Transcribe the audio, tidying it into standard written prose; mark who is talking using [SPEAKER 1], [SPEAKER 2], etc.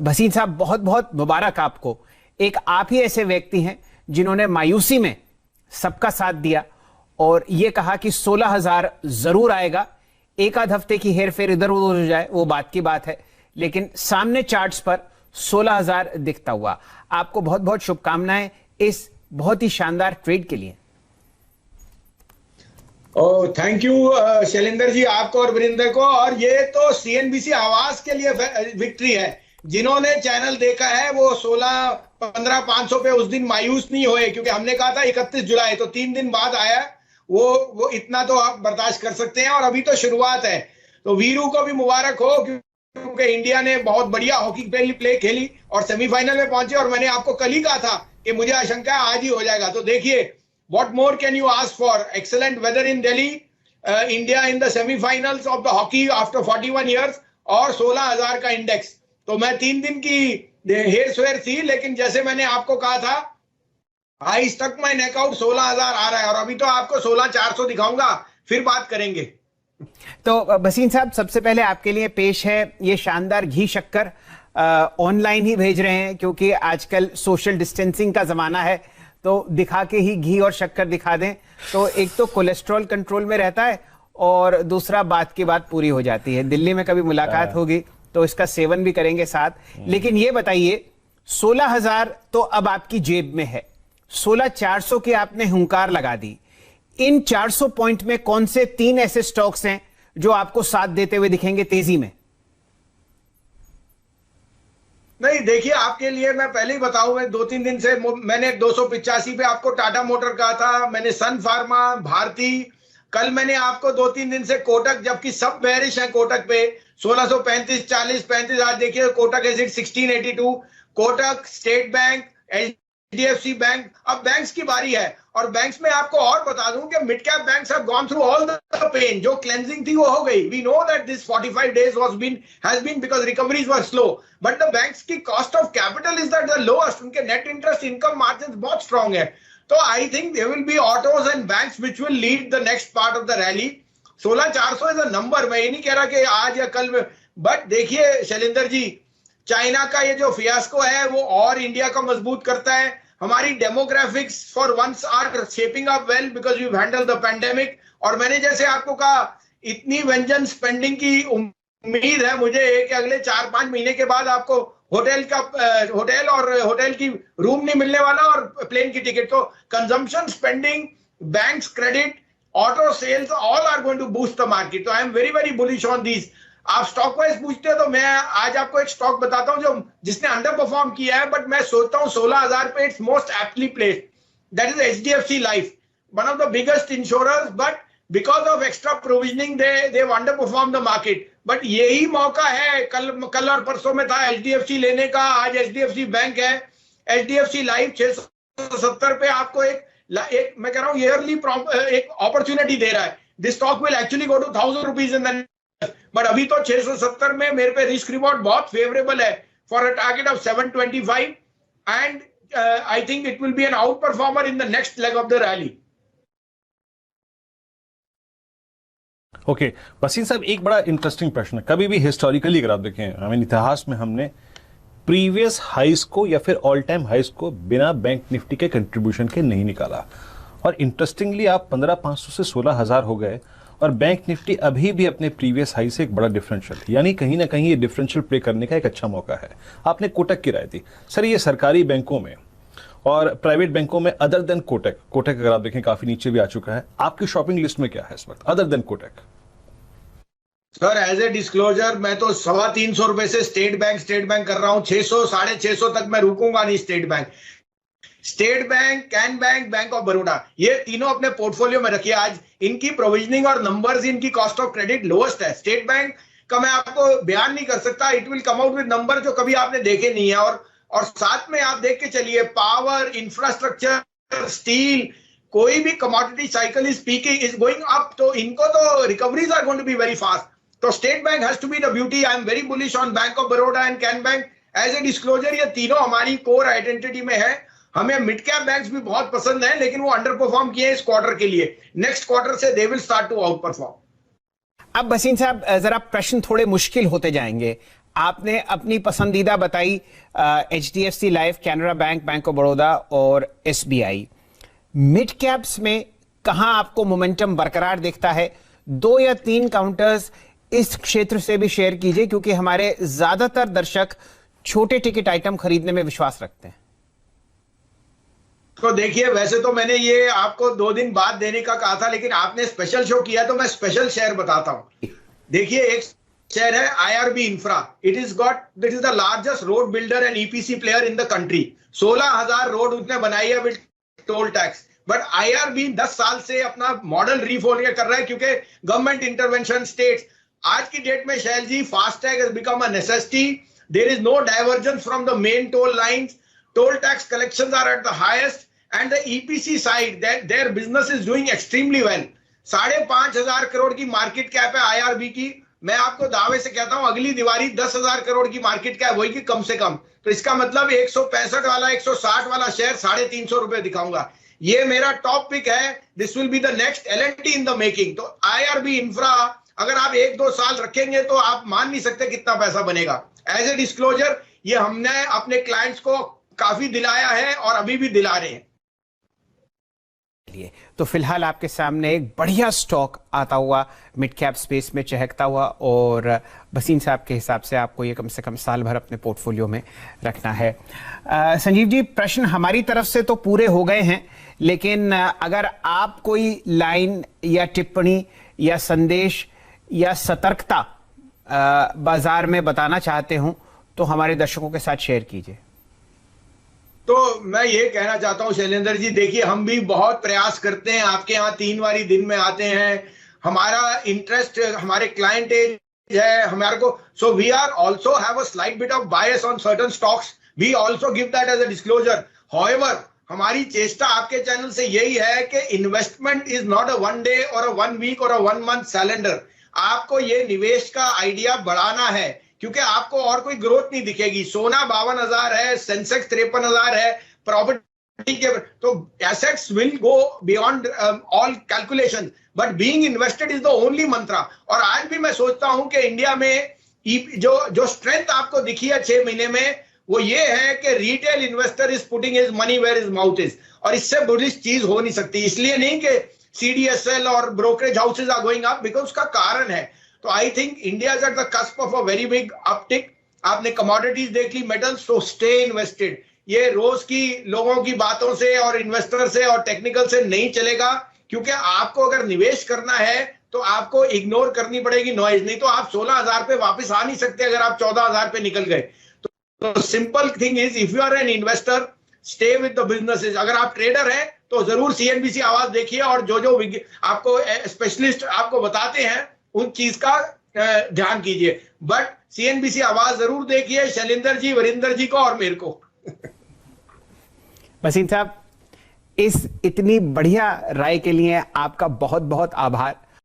[SPEAKER 1] भसीन साहब, बहुत बहुत मुबारक आपको। एक आप ही ऐसे व्यक्ति हैं जिन्होंने मायूसी में सबका साथ दिया और यह कहा कि 16,000 जरूर आएगा। एक आध हफ्ते की हेरफेर इधर उधर हो जाए वो बात की बात है, लेकिन सामने चार्ट्स पर 16,000 दिखता हुआ। आपको बहुत बहुत शुभकामनाएं इस बहुत ही शानदार ट्रेड के लिए।
[SPEAKER 2] थैंक यू शैलेंद्र जी, आपको और वरिंदर को। और ये तो सीएनबीसी आवाज के लिए विक्ट्री है। जिन्होंने चैनल देखा है वो 16-15-500 पे उस दिन मायूस नहीं हुए, क्योंकि हमने कहा था 31 जुलाई, तो 3 दिन बाद आया। वो इतना तो आप बर्दाश्त कर सकते हैं, और अभी तो शुरुआत है। तो वीरू को भी मुबारक हो, क्योंकि इंडिया ने बहुत बढ़िया हॉकी प्ले खेली और सेमीफाइनल में पहुंचे। और मैंने आपको कल ही कहा था कि मुझे आशंका है आज ही हो जाएगा। तो देखिए, what more can you ask for? Excellent weather in Delhi, India in the semi-finals of the hockey after 41 years, और 16,000 का इंडेक्स। तो मैं 3 दिन की हेर स्वेर थी, लेकिन जैसे मैंने आपको कहा था, I stuck my neck out, 16,000 आ रहा है। और अभी तो आपको 16,400 दिखाऊंगा, फिर बात करेंगे।
[SPEAKER 1] तो भसीन साहब, सबसे पहले आपके लिए पेश है ये शानदार घी शक्कर। ऑनलाइन ही भेज रहे हैं क्योंकि आजकल सोशल डिस्टेंसिंग का जमाना है, तो दिखा के ही घी और शक्कर दिखा दें तो एक तो कोलेस्ट्रॉल कंट्रोल में रहता है और दूसरा बात की बात पूरी हो जाती है। दिल्ली में कभी मुलाकात होगी तो इसका सेवन भी करेंगे साथ। लेकिन ये बताइए, 16,000 तो अब आपकी जेब में है, 16,400 की आपने हुंकार लगा दी। इन 400 पॉइंट में कौन से 3 ऐसे स्टॉक्स हैं जो आपको साथ देते हुए दिखेंगे तेजी में?
[SPEAKER 2] नहीं, देखिए, आपके लिए मैं पहले ही बताऊं, मैं 2-3 दिन से मैंने 285 पे आपको टाटा मोटर कहा था, मैंने सन फार्मा, भारती, कल मैंने आपको 2-3 दिन से कोटक, जबकि सब बेरिश हैं कोटक पे, 1635, 40, 35। आज देखिए Kotak acid 1682, Kotak, state bank, HDFC bank. अब बैंक्स की बारी है, और बैंक्स में आपको और बता दूं कि mid cap banks have gone through all the pain. जो क्लेंजिंग थी वो हो गई। We know that this 45 days has been because recoveries were slow, but the banks की cost of capital is at the lowest. उनके net interest income margins बहुत strong है। तो I think there will be autos and banks which will lead the next part of the rally. 16,400 is a number। मैं ये नहीं कह रहा कि आज या कल में, बट देखिए शैलेंद्र जी, चाइना का ये जो फियास्को है वो और इंडिया को मजबूत करता है। हमारी demographics for once are shaping up well because you handle the pandemic. और मैंने जैसे आपको कहा, इतनी व्यंजन स्पेंडिंग की उम्मीद है मुझे कि अगले 4-5 महीने के बाद आपको होटल और होटल की रूम नहीं मिलने वाला, और प्लेन की टिकट। तो consumption, spending, banks, credit, auto sales, all are going to boost the market. तो I am very very bullish on this. आप स्टॉक वाइज पूछते हो तो मैं आज आपको एक स्टॉक बताता हूं जो जिसने अंडर परफॉर्म किया है, बट मैं सोचता हूं 16,000 पे it's most aptly placed. That is HDFC life, one of the biggest insurers, but because of extra provisioning they under perform the market. But यही मौका है, कल और परसों में था एचडीएफसी लेने का, आज एचडीएफसी बैंक है। एचडीएफसी लाइफ 670 पे आपको एक मैं कह रहा हूं ईयरली एक अपॉर्चुनिटी दे रहा है। This stock will actually go to 1,000 rupees in the, but अभी तो 670 में मेरे पे रिस्क रिवॉर्ड बहुत फेवरेबल है for a target of 725, and I think it will be an outperformer in the next leg of the rally.
[SPEAKER 3] Okay Wasim साहब, एक बड़ा इंटरेस्टिंग प्रश्न है। कभी भी हिस्टोरिकली अगर आप देखें, इतिहास में हमने प्रीवियस हाइस को या फिर ऑल टाइम हाइस को बिना बैंक निफ्टी के कंट्रीब्यूशन के नहीं निकाला। और इंटरेस्टिंगली आप 15,500 से 16,000 हो गए, और बैंक निफ्टी अभी भी अपने प्रीवियस हाई से एक बड़ा डिफरेंशियल, यानी कहीं ना कहीं ये डिफरेंशियल प्ले करने का एक अच्छा मौका है। आपने कोटक की राय दी। सर, ये सरकारी बैंकों में और प्राइवेट बैंकों में अदर देन कोटक अगर आप देखें काफी नीचे भी आ चुका है, आपकी शॉपिंग लिस्ट में क्या है इस वक्त other than Kotak?
[SPEAKER 2] Sir, as a disclosure, मैं तो 350 रुपए से स्टेट बैंक कर रहा हूं। 600, 650 तक मैं रुकूंगा नहीं। State bank, can bank, bank of Baroda, ये तीनों अपने पोर्टफोलियो में रखिए। आज इनकी प्रोविजनिंग और नंबर्स, इनकी कॉस्ट ऑफ क्रेडिट लोएस्ट है। स्टेट बैंक का मैं आपको बयान नहीं कर सकता, it will come out with number जो कभी आपने देखे नहीं है। और साथ में आप देख के चलिए, पावर, इंफ्रास्ट्रक्चर, स्टील, कोई भी commodity cycle is peaking, is going up, तो इनको तो recoveries are going to be very fast. तो state bank has to be the beauty. I am very bullish on bank of Baroda and can bank. As a disclosure, ये तीनों हमारी core identity में है। हमें मिड कैप बैंक्स भी बहुत पसंद है, लेकिन वो अंडर परफॉर्म किए इस क्वार्टर के लिए। नेक्स्ट क्वार्टर से they will start to outperform.
[SPEAKER 1] अब भसीन साहब, जरा प्रश्न थोड़े मुश्किल होते जाएंगे। आपने अपनी पसंदीदा बताई HDFC life, Canara bank, bank of Baroda और SBI। मिड कैप्स में कहां आपको मोमेंटम बरकरार दिखता है? 2 या 3 काउंटर्स इस क्षेत्र से भी शेयर कीजिए, क्योंकि हमारे ज्यादातर दर्शक छोटे टिकट आइटम खरीदने में विश्वास रखते हैं।
[SPEAKER 2] तो देखिए, वैसे तो मैंने ये आपको 2 दिन बाद देने का कहा था, लेकिन आपने स्पेशल शो किया तो मैं स्पेशल शेयर बताता हूं। देखिए, एक शेयर है IRB infra. It is the largest road builder and EPC player in the country. 16,000 road उसने बनाई है with toll tax. But IRB 10 साल से अपना मॉडल रिफॉर्म कर रहा है, क्योंकि गवर्नमेंट इंटरवेंशन, स्टेट्स। आज की डेट में Shail ji, FASTag has become a necessity. There is no divergence from the main toll lines. Toll tax collections are at the highest and the EPC side, that their business is doing extremely well। 5,500 crore की market cap है IRB की। मैं आपको दावे से कहता हूं अगली दिवाली 10,000 करोड़ की मार्केट कैप होगी कम से कम। तो इसका मतलब 165 वाला, 160 वाला शेयर 350 रुपए दिखाऊंगा। ये मेरा टॉप पिक है। This will be the next L&T in the making. तो IRB इंफ्रा अगर आप 1-2 साल रखेंगे तो आप मान नहीं सकते कितना पैसा बनेगा। एज ए डिस्क्लोजर, ये हमने अपने क्लाइंट्स को काफी दिलाया है और अभी भी दिला रहे हैं।
[SPEAKER 1] तो फिलहाल आपके सामने एक बढ़िया स्टॉक आता हुआ मिड कैप स्पेस में चहकता हुआ, और वसीम साहब के हिसाब से आपको ये कम से कम साल भर अपने पोर्टफोलियो में रखना है। संजीव जी, प्रश्न हमारी तरफ से तो पूरे हो गए हैं, लेकिन अगर आप कोई लाइन या टिप्पणी या संदेश या सतर्कता बाजार में बताना चाहते हो तो हमारे दर्शकों के साथ शेयर कीजिए।
[SPEAKER 2] तो मैं ये कहना चाहता हूं शैलेंद्र जी, देखिए, हम भी बहुत प्रयास करते हैं। आपके यहाँ 3 बारी दिन में आते हैं। हमारा इंटरेस्ट, हमारे क्लाइंट है हमारे को। So we are also have a slight bit of bias on certain stocks. We also give that as a disclosure. However, हमारी चेष्टा आपके चैनल से यही है कि investment is not a 1 day और अ 1 वीक और अ 1 मंथ कैलेंडर। आपको ये निवेश का आइडिया बढ़ाना है, क्योंकि आपको और कोई ग्रोथ नहीं दिखेगी। सोना 52,000 है, सेंसेक्स 53,000 है, प्रॉपर्टी के तो assets will go beyond all calculation, but being invested is the only mantra. और आज भी मैं सोचता हूं कि इंडिया में जो स्ट्रेंथ आपको दिखी है 6 महीने में, वो ये है कि retail investor is putting his money where his mouth is. और इससे बुलिश चीज हो नहीं सकती। इसलिए नहीं कि CDSL और brokerage houses are going up, because उसका कारण है। तो I think India is at the cusp of a very big uptick. आपने कमोडिटीज देख ली, मेटल्स, तो स्टे इन्वेस्टेड। ये रोज की लोगों की बातों से और इन्वेस्टर से और टेक्निकल से नहीं चलेगा, क्योंकि आपको अगर निवेश करना है तो आपको इग्नोर करनी पड़ेगी नॉइज। नहीं तो आप 16,000 पे वापस आ नहीं सकते अगर आप 14,000 पे निकल गए। तो simple thing is, if you are an investor, stay with the businesses. अगर आप ट्रेडर हैं तो जरूर CNBC आवाज देखिए, और जो आपको स्पेशलिस्ट आपको बताते हैं उन चीज का ध्यान कीजिए। बट CNBC आवाज जरूर देखिए, शैलेंद्र जी, वरिंदर जी को और मेरे को।
[SPEAKER 1] वसीम साहब, इस इतनी बढ़िया राय के लिए आपका बहुत बहुत आभार।